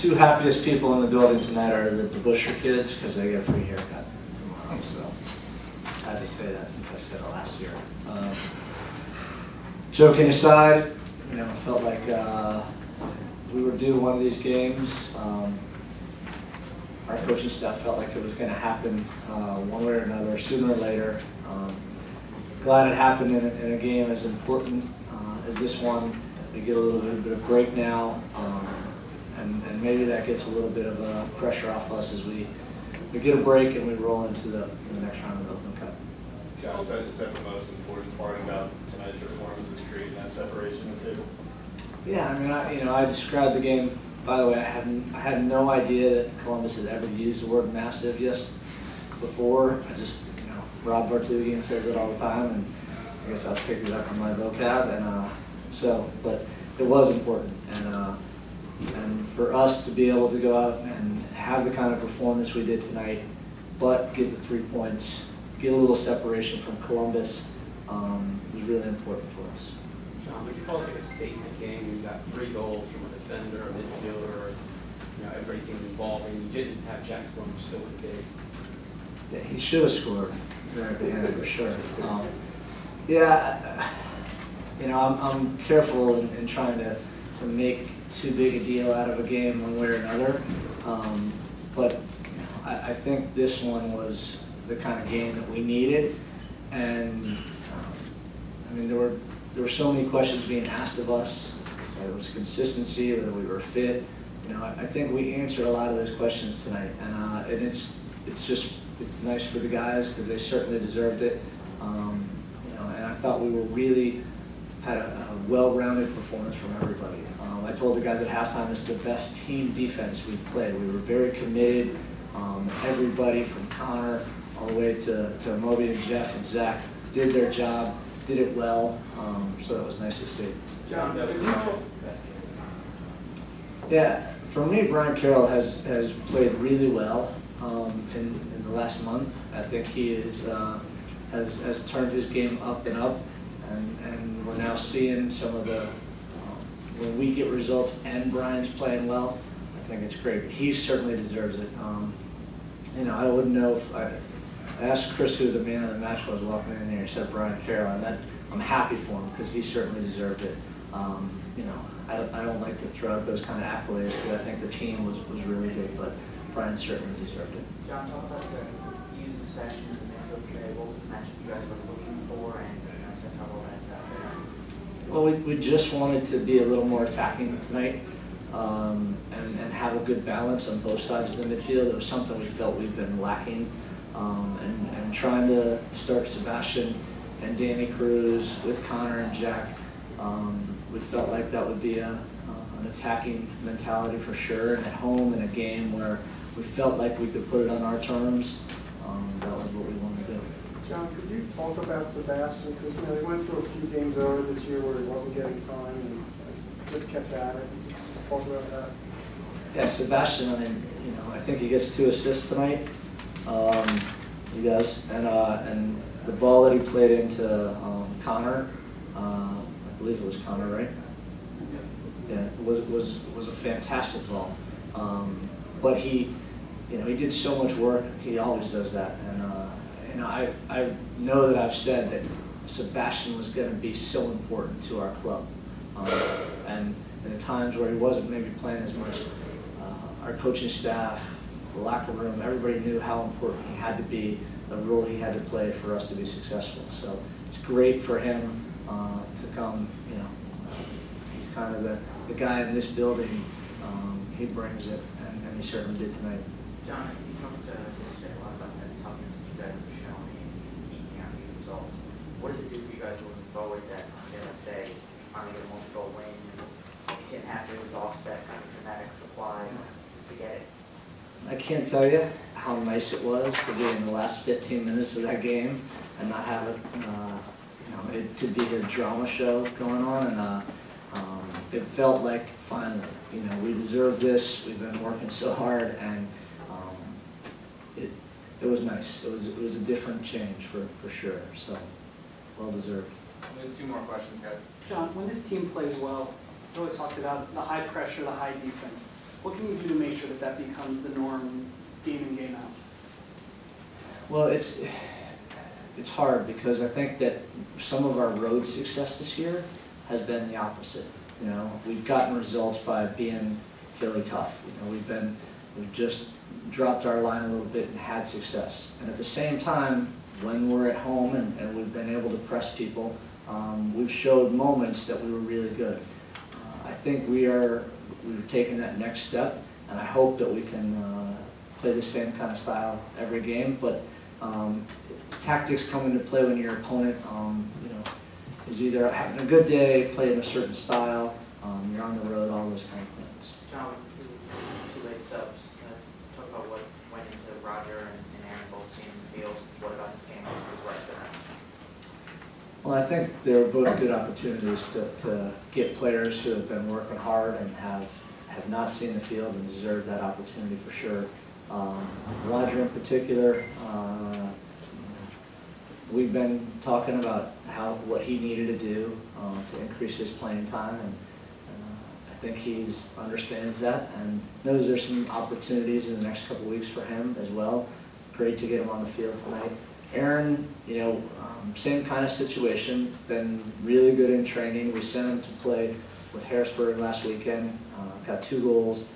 two happiest people in the building tonight are the Busher kids because they get a free haircut tomorrow. So I had to say that since I said it last year. Joking aside, felt like we were due one of these games. Our coaching staff felt like it was going to happen one way or another, sooner or later. Glad it happened in a game as important as this one. We get a little bit of break now, and maybe that gets a little bit of pressure off us as we get a break and we roll into the next round of the Open Cup. John, is that the most important part about tonight's performance, is creating that separation in the table? Yeah, I described the game. By the way, I had no idea that Columbus had ever used the word massive just before. Rob Bartugian says it all the time, and I guess I'll pick it up on my vocab. But it was important, and for us to be able to go out and have the kind of performance we did tonight, but get the 3 points, get a little separation from Columbus, was really important for us. John, would you call this like a statement game? You got 3 goals from a defender, a midfielder, everybody seemed involved, and you didn't have Jack scoring, you still would have did. Yeah, he should have scored there at the end for sure. I'm careful in trying to make too big a deal out of a game one way or another. But I think this one was the kind of game that we needed, and there were so many questions being asked of us. Whether it was consistency, whether we were fit. I think we answered a lot of those questions tonight, and it's nice for the guys because they certainly deserved it. And I thought we really had a well-rounded performance from everybody. I told the guys at halftime it's the best team defense we've played. We were very committed. Everybody from Connor all the way to Moby and Jeff and Zach did their job, did it well. So that was nice to see. John, yeah, for me, Brian Carroll has played really well in the last month. I think he has turned his game up and up, and we're now seeing some of the when we get results and Brian's playing well. I think it's great. But he certainly deserves it. I wouldn't know if I asked Chris who the man of the match was walking in here. He said Brian Carroll, and I'm happy for him because he certainly deserved it. I don't like to throw out those kind of accolades because I think the team was really good, but Brian certainly deserved it. John, talk about the using Sebastian in the midfield today. What was the match you guys were looking for, and assess how well that's out there? Well, we just wanted to be a little more attacking tonight and have a good balance on both sides of the midfield. It was something we felt we've been lacking, and trying to start Sebastian and Danny Cruz with Connor and Jack. We felt like that would be an attacking mentality for sure, and at home in a game where we felt like we could put it on our terms. That was what we wanted to do. John, could you talk about Sebastian? Because they went through a few games earlier this year where he wasn't getting time and just kept at it. Just talk about that. Yeah, Sebastian. I think he gets 2 assists tonight. He does, and the ball that he played into Connor. I believe it was Connor, right? Yeah, was a fantastic ball. But he did so much work. He always does that, and I know that I've said that Sebastian was going to be so important to our club, and in the times where he wasn't maybe playing as much, our coaching staff, the locker room, everybody knew how important he had to be, the role he had to play for us to be successful. So it's great for him to come. He's kind of the guy in this building. He brings it, and he certainly did tonight. John, you talked yesterday a lot about that toughness that you guys have shown in eking out these results. What does it do for you guys moving forward that on the other day you finally get a multiple win? You didn't have to exhaust that kind of dramatic supply to get it. I can't tell you how nice it was to be in the last 15 minutes of that game and not have it, it to be a drama show going on, and it felt like finally, we deserve this. We've been working so hard, and it was nice. It was a different change for sure. So well deserved. We have 2 more questions, guys. John, when this team plays well, you always talked about the high pressure, the high defense. What can you do to make sure that that becomes the norm game in, game out? Well, it's hard because I think that some of our road success this year has been the opposite. You know, we've gotten results by being really tough. You know, we've just dropped our line a little bit and had success. And at the same time, when we're at home and we've been able to press people, we've showed moments that we were really good. I think we've taken that next step, and I hope that we can play the same kind of style every game. But tactics come into play when your opponent, you know, is either having a good day, playing a certain style, you're on the road, all those kind of things. John, with two late subs, talk about what went into Roger and Aaron both seeing the field. What about this game was right there? Well, I think they're both good opportunities to get players who have been working hard and have not seen the field and deserve that opportunity for sure. Roger in particular, we've been talking about what he needed to do to increase his playing time, and I think he understands that and knows there's some opportunities in the next couple of weeks for him as well. Great to get him on the field tonight. Aaron, you know, same kind of situation, been really good in training. We sent him to play with Harrisburg last weekend, got 2 goals.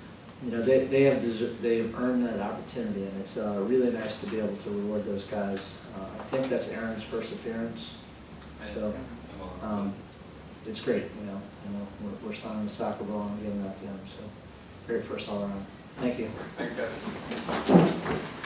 You know, they've earned that opportunity, and it's really nice to be able to reward those guys. I think that's Aaron's first appearance, so it's great. You know we're signing the soccer ball and giving that to him. So great first all around. Thank you. Thanks, guys.